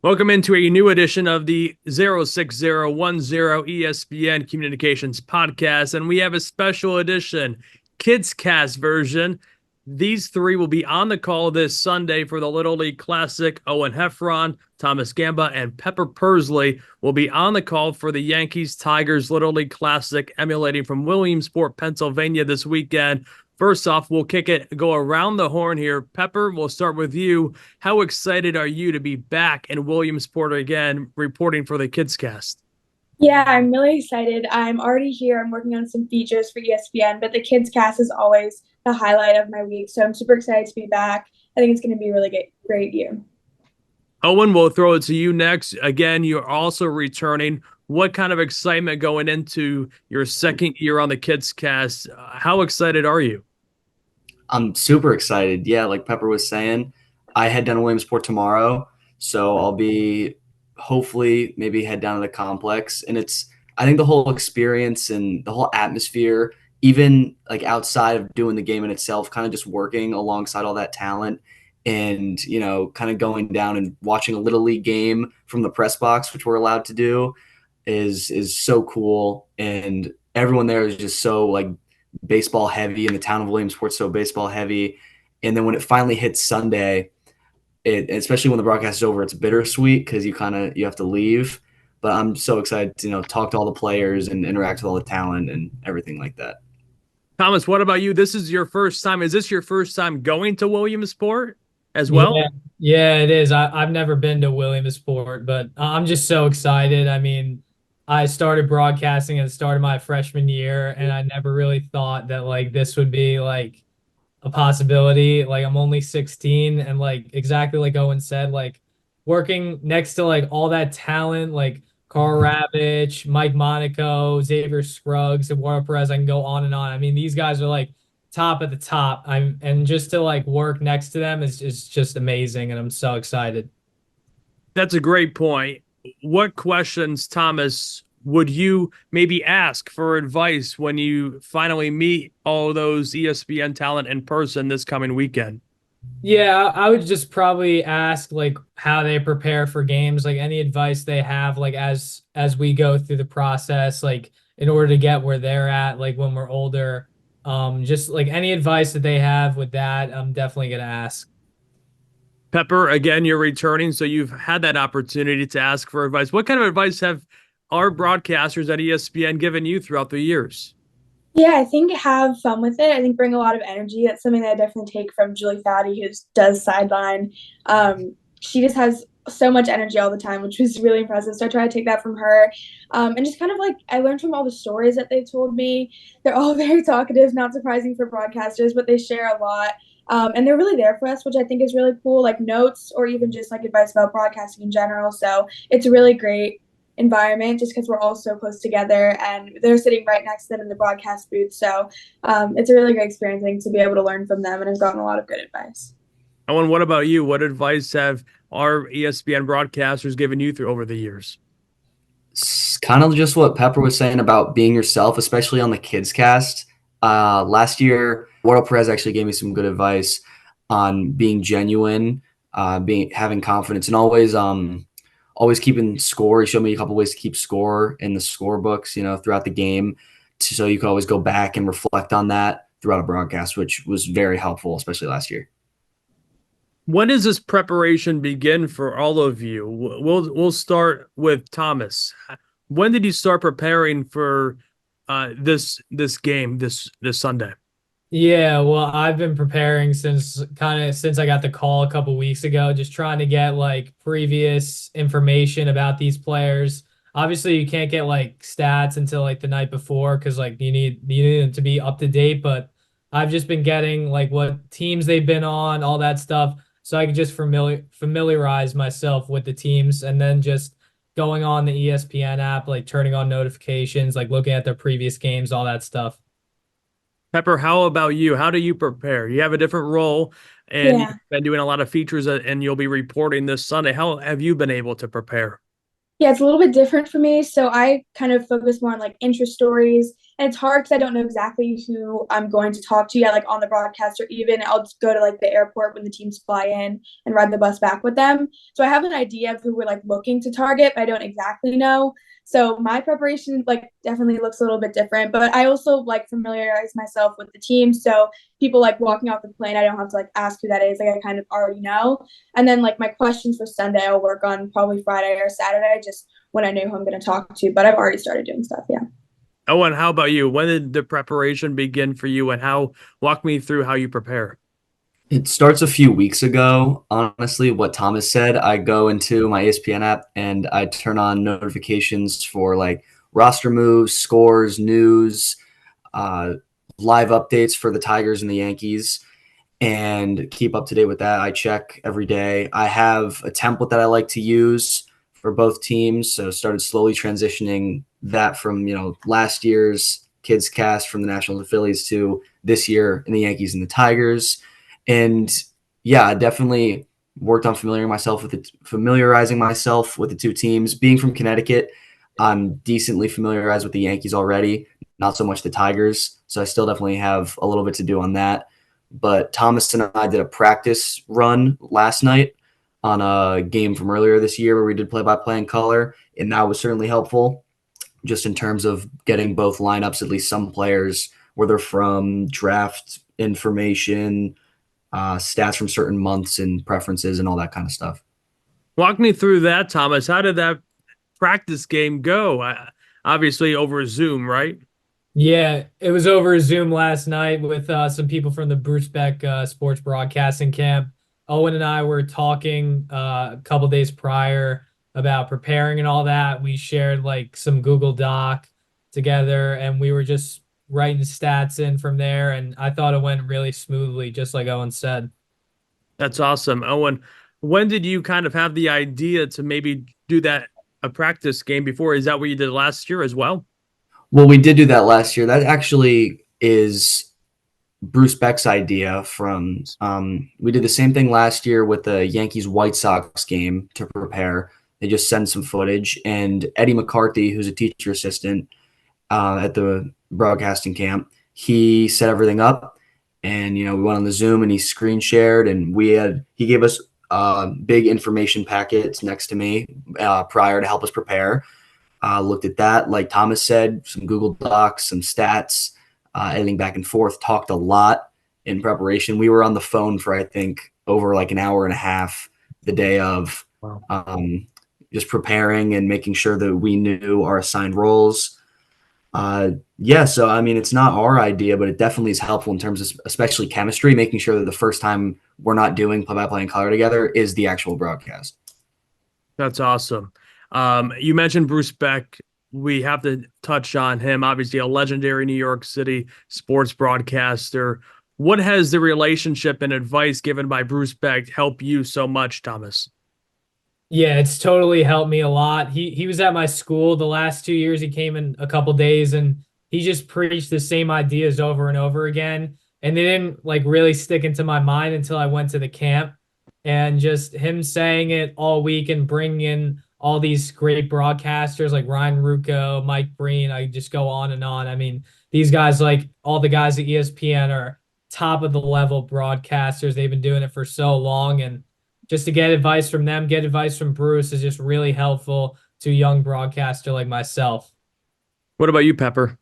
Welcome into a new edition of the 06010 ESPN Communications Podcast, and we have a special edition, KidsCast version. These three will be on the call this Sunday for the Little League Classic. Owen Heffron, Thomas Gamba, and Pepper Persley will be on the call for the Yankees-Tigers Little League Classic, emulating from Williamsport, Pennsylvania this weekend. First off, we'll go around the horn here. Pepper, we'll start with you. How excited are you to be back in Williamsport again, reporting for the KidsCast? Yeah, I'm really excited. I'm already here. I'm working on some features for ESPN, but the Kids Cast is always the highlight of my week. So I'm super excited to be back. I think it's going to be a really great year. Owen, we'll throw it to you next. Again, you're also returning. What kind of excitement going into your second year on the KidsCast? How excited are you? I'm super excited. Yeah, like Pepper was saying, I head down to Williamsport tomorrow, so I'll be hopefully maybe head down to the complex. And I think the whole experience and the whole atmosphere, even like outside of doing the game in itself, kind of just working alongside all that talent and, kind of going down and watching a little league game from the press box, which we're allowed to do, is so cool. And everyone there is just so like baseball heavy, and the town of Williamsport so baseball heavy. And then when it finally hits Sunday, especially when the broadcast is over, it's bittersweet because you have to leave. But I'm so excited to talk to all the players and interact with all the talent and everything like that. Thomas, what about you? This is your first time. Is this your first time going to Williamsport as well? Yeah, yeah, it is. I've never been to Williamsport, but I'm just so excited. I mean, I started broadcasting at the start of my freshman year, and I never really thought that like this would be like a possibility. Like I'm only 16, and like exactly like Owen said, like working next to like all that talent, like Carl Ravitch, Mike Monaco, Xavier Scruggs, Eduardo Perez. I can go on and on. I mean, these guys are like top at the top. And just to like work next to them is just amazing, and I'm so excited. That's a great point. What questions, Thomas, would you maybe ask for advice when you finally meet all those ESPN talent in person this coming weekend? Yeah, I would just probably ask like how they prepare for games, like any advice they have, like as we go through the process, like in order to get where they're at, like when we're older. Just like any advice that they have with that, I'm definitely gonna ask. Pepper, again, you're returning, so you've had that opportunity to ask for advice. What kind of advice have our broadcasters at ESPN given you throughout the years? Yeah, I think have fun with it. I think bring a lot of energy. That's something that I definitely take from Julie Foudy, who does sideline. She just has so much energy all the time, which was really impressive. So I try to take that from her. And just kind of like I learned from all the stories that they've told me. They're all very talkative, not surprising for broadcasters, but they share a lot. And they're really there for us, which I think is really cool, like notes or even just like advice about broadcasting in general. So it's a really great environment just because we're all so close together and they're sitting right next to them in the broadcast booth. So it's a really great experience, I think, to be able to learn from them, and I've gotten a lot of good advice. Owen, what about you? What advice have our ESPN broadcasters given you through over the years? It's kind of just what Pepper was saying about being yourself, especially on the Kids Cast. Last year, Eduardo Perez actually gave me some good advice on being genuine, being having confidence, and always keeping score. He showed me a couple ways to keep score in the score books, throughout the game, so you could always go back and reflect on that throughout a broadcast, which was very helpful, especially last year. When does this preparation begin for all of you? We'll start with Thomas. When did you start preparing for this game this Sunday? Yeah, well, I've been preparing since I got the call a couple weeks ago, just trying to get like previous information about these players. Obviously, you can't get like stats until like the night before because like you need them to be up to date. But I've just been getting like what teams they've been on, all that stuff, so I can just familiarize myself with the teams, and then just going on the ESPN app, like turning on notifications, like looking at their previous games, all that stuff. Pepper, how about you? How do you prepare? You have a different role and you've Yeah. been doing a lot of features and you'll be reporting this Sunday. How have you been able to prepare? Yeah, it's a little bit different for me. So I kind of focus more on like interest stories And it's hard because I don't know exactly who I'm going to talk to yet, like on the broadcast, or even I'll just go to like the airport when the teams fly in and ride the bus back with them. So I have an idea of who we're like looking to target, but I don't exactly know. So my preparation like definitely looks a little bit different, but I also like familiarize myself with the team. So people like walking off the plane, I don't have to like ask who that is. Like I kind of already know. And then like my questions for Sunday, I'll work on probably Friday or Saturday, just when I know who I'm going to talk to. But I've already started doing stuff. Yeah. Owen, how about you? When did the preparation begin for you, and walk me through how you prepare? It starts a few weeks ago. Honestly, what Thomas said, I go into my ESPN app and I turn on notifications for like roster moves, scores, news, uh, live updates for the Tigers and the Yankees, and keep up to date with that. I check every day. I have a template that I like to use for both teams, so started slowly transitioning that from last year's KidsCast from the Nationals and Phillies to this year in the Yankees and the Tigers. And yeah, I definitely worked on familiarizing myself with the two teams. Being from Connecticut, I'm decently familiarized with the Yankees already, not so much the Tigers. So I still definitely have a little bit to do on that. But Thomas and I did a practice run last night on a game from earlier this year where we did play-by-play in color, and that was certainly helpful just in terms of getting both lineups, at least some players, where they're from, draft information, stats from certain months and preferences and all that kind of stuff. Walk me through that, Thomas. How did that practice game go? Obviously over Zoom, right? Yeah, it was over Zoom last night with some people from the Bruce Beck sports broadcasting camp. Owen and I were talking a couple days prior about preparing and all that. We shared like some Google Doc together, and we were just writing stats in from there. And I thought it went really smoothly, just like Owen said. That's awesome. Owen, when did you kind of have the idea to maybe do a practice game before? Is that what you did last year as well? Well, we did do that last year. That actually is Bruce Beck's idea from we did the same thing last year with the Yankees White Sox game to prepare. They just sent some footage, and Eddie McCarthy, who's a teacher assistant at the broadcasting camp, he set everything up, and we went on the Zoom and he screen shared, and he gave us big information packets next to me prior to help us prepare. Looked at that, like Thomas said, some Google Docs, some stats, editing back and forth, talked a lot in preparation. We were on the phone for, I think, over like an hour and a half the day of. Wow. Just preparing and making sure that we knew our assigned roles. So, I mean, it's not our idea, but it definitely is helpful in terms of especially chemistry, making sure that the first time we're not doing play-by-play in color together is the actual broadcast. That's awesome. You mentioned Bruce Beck. We have to touch on him, obviously a legendary New York City sports broadcaster. What has the relationship and advice given by Bruce Beck helped you so much, Thomas? Yeah, it's totally helped me a lot. He was at my school the last 2 years. He came in a couple days and he just preached the same ideas over and over again. And they didn't like really stick into my mind until I went to the camp. And just him saying it all week and bringing in all these great broadcasters like Ryan Rucco, Mike Breen. I just go on and on. I mean, these guys, like all the guys at ESPN, are top of the level broadcasters. They've been doing it for so long, and just to get advice from them, get advice from Bruce is just really helpful to a young broadcaster like myself. What about you, Pepper?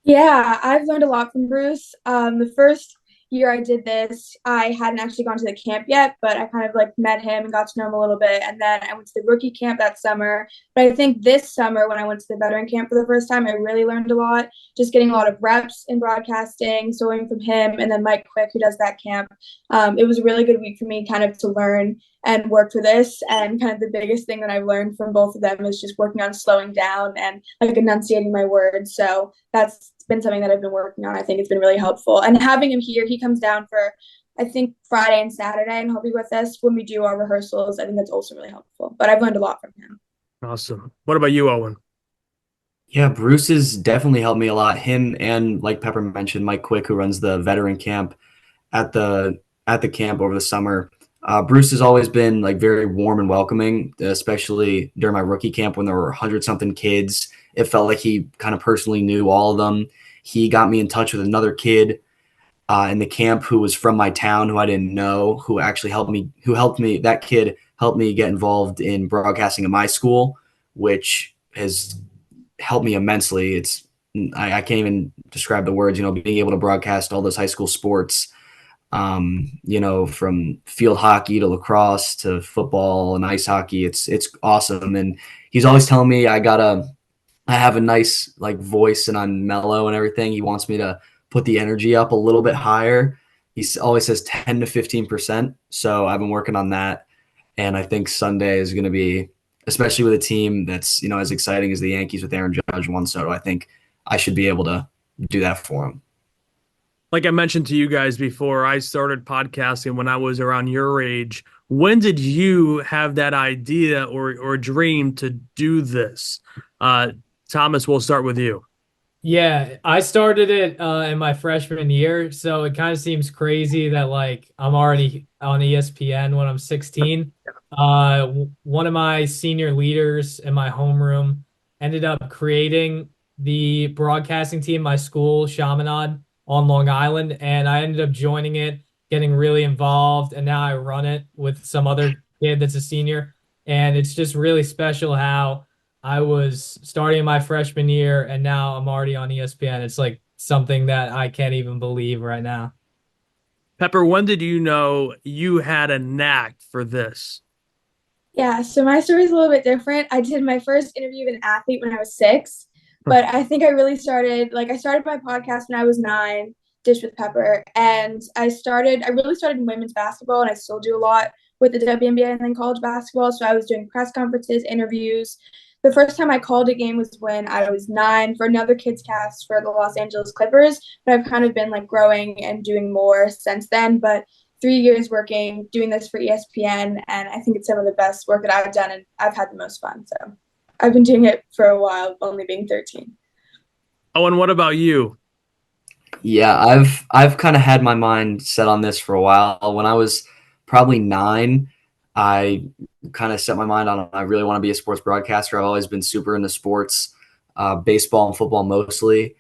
Yeah, I've learned a lot from Bruce. The first year I did this, I hadn't actually gone to the camp yet, but I kind of like met him and got to know him a little bit. And then I went to the rookie camp that summer. But I think this summer, when I went to the veteran camp for the first time, I really learned a lot, just getting a lot of reps in broadcasting, so learning from him and then Mike Quick, who does that camp. It was a really good week for me kind of to learn and work for this. And kind of the biggest thing that I've learned from both of them is just working on slowing down and like enunciating my words. So that's been something that I've been working on. I think it's been really helpful. And having him here, he comes down for, I think, Friday and Saturday, and he'll be with us when we do our rehearsals. I think that's also really helpful. But I've learned a lot from him. Awesome. What about you, Owen? Yeah, Bruce has definitely helped me a lot. Him and, like Pepper mentioned, Mike Quick, who runs the veteran camp at the camp over the summer. Bruce has always been like very warm and welcoming, especially during my rookie camp when there were 100-something kids. It felt like he kind of personally knew all of them. He got me in touch with another kid in the camp who was from my town who I didn't know, who actually helped me. That kid helped me get involved in broadcasting at my school, which has helped me immensely. I can't even describe the words. Being able to broadcast all those high school sports, from field hockey to lacrosse to football and ice hockey. It's awesome. And he's always telling me I have a nice like voice and I'm mellow and everything. He wants me to put the energy up a little bit higher. He always says 10 to 15%. So I've been working on that. And I think Sunday is going to be, especially with a team that's, as exciting as the Yankees with Aaron Judge and Juan Soto, I think I should be able to do that for him. Like I mentioned to you guys before, I started podcasting when I was around your age. When did you have that idea or dream to do this? Thomas, we'll start with you. Yeah, I started it in my freshman year, so it kind of seems crazy that like I'm already on ESPN when I'm 16. One of my senior leaders in my homeroom ended up creating the broadcasting team, my school, Chaminade on Long Island, and I ended up joining it, getting really involved, and now I run it with some other kid that's a senior, and it's just really special how I was starting my freshman year and now I'm already on ESPN. It's like something that I can't even believe right now. Pepper, when did you know you had a knack for this? Yeah, so my story is a little bit different. I did my first interview with an athlete when I was 6, but I think I really started my podcast when I was 9, Dish with Pepper, and I really started in women's basketball, and I still do a lot with the WNBA and then college basketball. So I was doing press conferences, interviews. The first time I called a game was when I was 9 for another KidsCast for the Los Angeles Clippers, but I've kind of been like growing and doing more since then. But 3 years doing this for ESPN, and I think it's some of the best work that I've done, and I've had the most fun. So I've been doing it for a while, only being 13. Owen, what about you? Yeah, I've kind of had my mind set on this for a while. When I was probably 9, I kind of set my mind on I really want to be a sports broadcaster. I've always been super into sports, baseball and football mostly.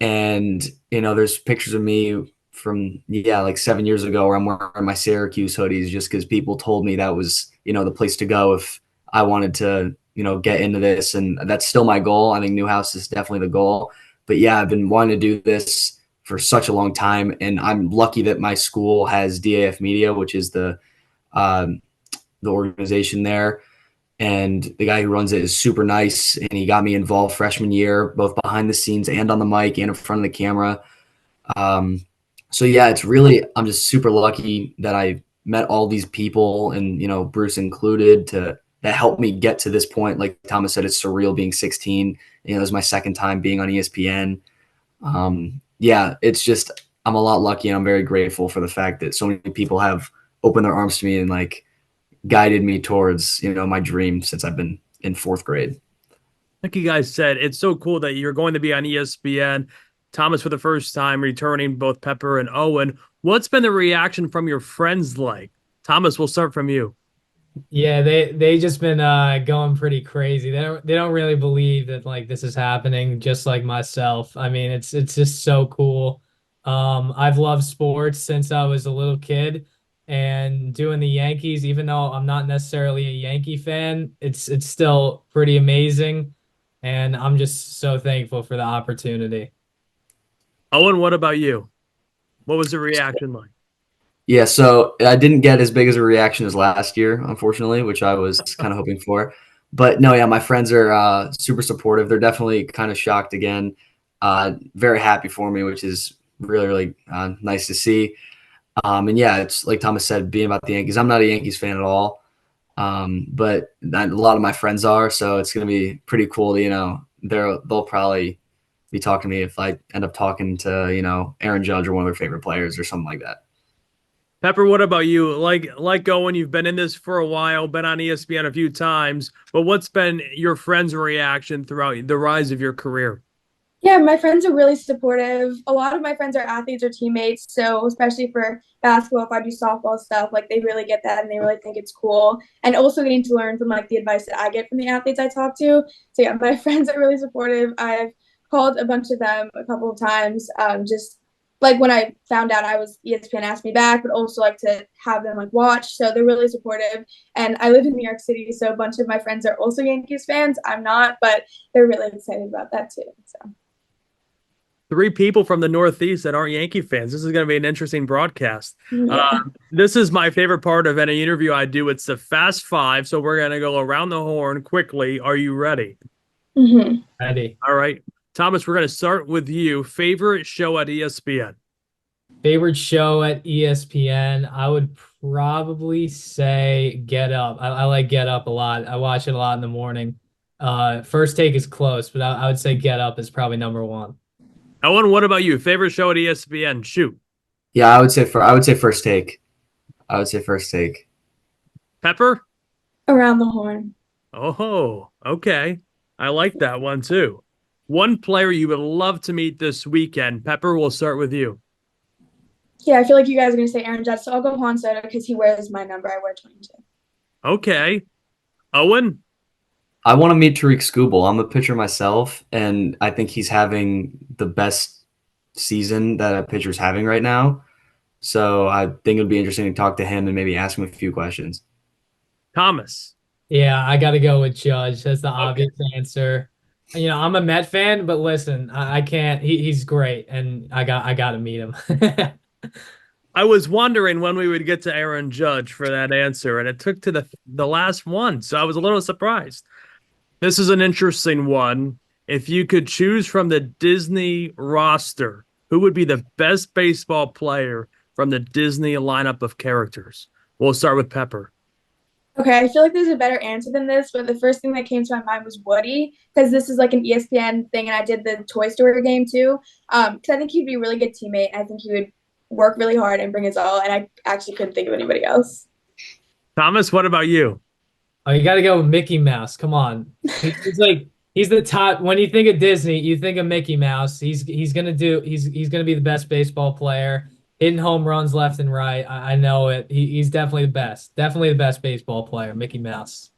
And there's pictures of me from like 7 years ago where I'm wearing my Syracuse hoodies just because people told me that was the place to go if I wanted to get into this, and that's still my goal. I think Newhouse is definitely the goal. But yeah, I've been wanting to do this for such a long time, and I'm lucky that my school has DAF Media, which is the organization there, and the guy who runs it is super nice, and he got me involved freshman year, both behind the scenes and on the mic and in front of the camera. So yeah, I'm just super lucky that I met all these people, and Bruce included, that helped me get to this point. Like Thomas said, it's surreal being 16. It was my second time being on ESPN. Yeah, it's just I'm a lot lucky, and I'm very grateful for the fact that so many people have opened their arms to me and like guided me towards my dream since I've been in 4th grade. Like you guys said, it's so cool that you're going to be on ESPN. Thomas, for the first time, returning, both Pepper and Owen. What's been the reaction from your friends like? Thomas, we'll start from you. Yeah, they just been going pretty crazy. They don't really believe that like this is happening, just like myself. I mean, it's just so cool. I've loved sports since I was a little kid, and doing the Yankees, even though I'm not necessarily a Yankee fan, it's still pretty amazing, and I'm just so thankful for the opportunity. Owen, what about you? What was the reaction like? Yeah, so I didn't get as big as a reaction as last year, unfortunately, which I was kind of hoping for. But no, yeah, my friends are super supportive. They're definitely kind of shocked again. Very happy for me, which is really, really nice to see. And yeah, it's like Thomas said, being about the Yankees. I'm not a Yankees fan at all, but a lot of my friends are. So it's going to be pretty cool to, they'll probably be talking to me if I end up talking to, Aaron Judge or one of their favorite players or something like that. Pepper, what about you? Like Owen, you've been in this for a while, been on ESPN a few times, but what's been your friends' reaction throughout the rise of your career? Yeah, my friends are really supportive. A lot of my friends are athletes or teammates, so especially for basketball, if I do softball stuff, like they really get that and they really think it's cool. And also getting to learn from like the advice that I get from the athletes I talk to. So yeah, my friends are really supportive. I've called a bunch of them a couple of times, just like when I found out I was ESPN asked me back, but also like to have them like watch. So they're really supportive. And I live in New York City, so a bunch of my friends are also Yankees fans. I'm not, but they're really excited about that too. So. Three people from the Northeast that aren't Yankee fans. This is going to be an interesting broadcast. Yeah. This is my favorite part of any interview I do. It's the Fast Five. So we're going to go around the horn quickly. Are you ready? Mm-hmm. Ready. All right. Thomas, we're going to start with you. Favorite show at ESPN? Favorite show at ESPN? I would probably say Get Up. I like Get Up a lot. I watch it a lot in the morning. First Take is close, but I would say Get Up is probably number one. Owen, what about you? Favorite show at ESPN? Shoot. Yeah, I would say First Take. I would say First Take. Pepper? Around the horn. Oh, okay. I like that one too. One player you would love to meet this weekend. Pepper, we'll start with you. Yeah, I feel like you guys are gonna say Aaron Judge, so I'll go Juan Soto because he wears my number. I wear 22. Okay. Owen? I want to meet Tariq Skubal. I'm a pitcher myself, and I think he's having the best season that a pitcher's having right now. So I think it would be interesting to talk to him and maybe ask him a few questions. Thomas? Yeah, I got to go with Judge. That's the obvious answer. I'm a Met fan, but listen, I can't. He's great, and I got to meet him. I was wondering when we would get to Aaron Judge for that answer, and it took to the last one, so I was a little surprised. This is an interesting one. If you could choose from the Disney roster, who would be the best baseball player from the Disney lineup of characters? We'll start with Pepper. Okay, I feel like there's a better answer than this, but the first thing that came to my mind was Woody because this is like an ESPN thing, and I did the Toy Story game too. Because I think he'd be a really good teammate. I think he would work really hard and bring his all, and I actually couldn't think of anybody else. Thomas, what about you? Oh, you got to go with Mickey Mouse. Come on. He's the top. When you think of Disney, you think of Mickey Mouse. He's gonna be the best baseball player, hitting home runs left and right. I know it. He's definitely the best. Definitely the best baseball player, Mickey Mouse.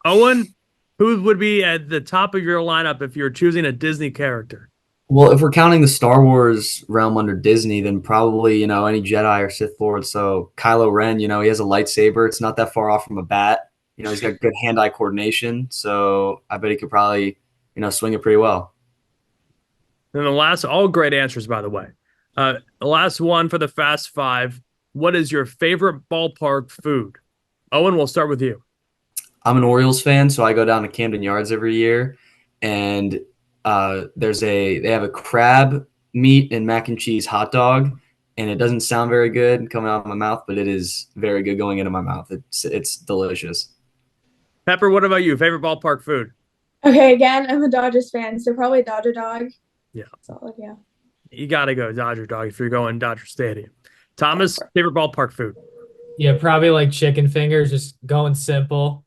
Owen, who would be at the top of your lineup if you're choosing a Disney character? Well, if we're counting the Star Wars realm under Disney, then probably, any Jedi or Sith Lord. So Kylo Ren, he has a lightsaber. It's not that far off from a bat. He's got good hand-eye coordination. So I bet he could probably, swing it pretty well. And the last, all great answers, by the way. The last one for the Fast Five. What is your favorite ballpark food? Owen, we'll start with you. I'm an Orioles fan, so I go down to Camden Yards every year, and they have a crab meat and mac and cheese hot dog, and it doesn't sound very good coming out of my mouth, but it is very good going into my mouth. It's delicious. Pepper, what about you? Favorite ballpark food? Okay, again, I'm a Dodgers fan, so probably Dodger Dog. Yeah. Solid, yeah. You got to go Dodger Dog if you're going Dodger Stadium. Thomas, favorite ballpark food? Yeah, probably like chicken fingers, just going simple.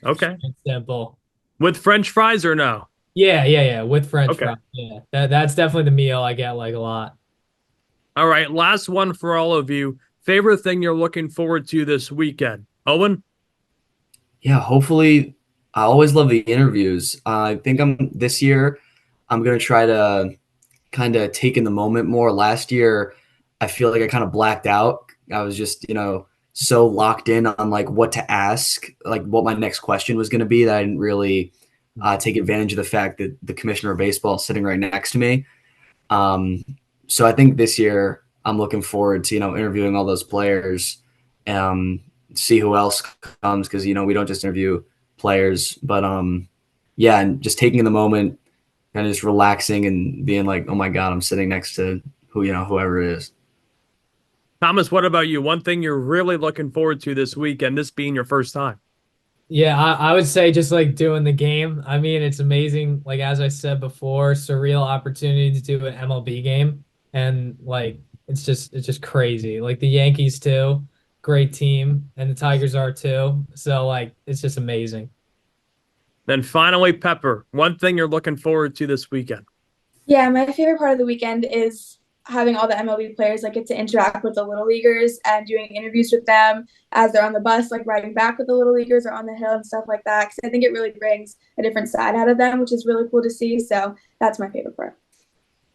Okay. Simple. With French fries or no? Yeah, with French Okay. fries. Yeah, that's definitely the meal I get like a lot. All right, last one for all of you. Favorite thing you're looking forward to this weekend? Owen? Yeah, hopefully. I always love the interviews. I think this year I'm going to try to kind of take in the moment more. Last year, I feel like I kind of blacked out. I was just, so locked in on like what to ask, like what my next question was going to be, that I didn't really take advantage of the fact that the commissioner of baseball is sitting right next to me. So I think this year I'm looking forward to, interviewing all those players, see who else comes, because, we don't just interview players, but yeah, and just taking in the moment, kind of just relaxing and being like, oh my God, I'm sitting next to whoever it is. Thomas, what about you? One thing you're really looking forward to this weekend, this being your first time? Yeah, I would say just like doing the game. I mean, it's amazing. Like, as I said before, surreal opportunity to do an MLB game. And like, it's just crazy. Like the Yankees too, great team, and the Tigers are too. So like, it's just amazing. Then finally, Pepper, one thing you're looking forward to this weekend? Yeah, my favorite part of the weekend is having all the MLB players like get to interact with the little leaguers and doing interviews with them as they're on the bus, like riding back with the little leaguers or on the hill and stuff like that. Because I think it really brings a different side out of them, which is really cool to see. So that's my favorite part.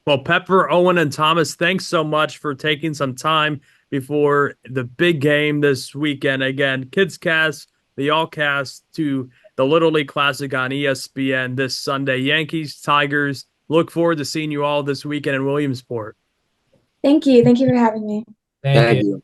Well, Pepper, Owen, and Thomas, thanks so much for taking some time before the big game this weekend. Again, KidsCast, the all cast to the Little League Classic on ESPN this Sunday. Yankees, Tigers. Look forward to seeing you all this weekend in Williamsport. Thank you. Thank you for having me. Thank you.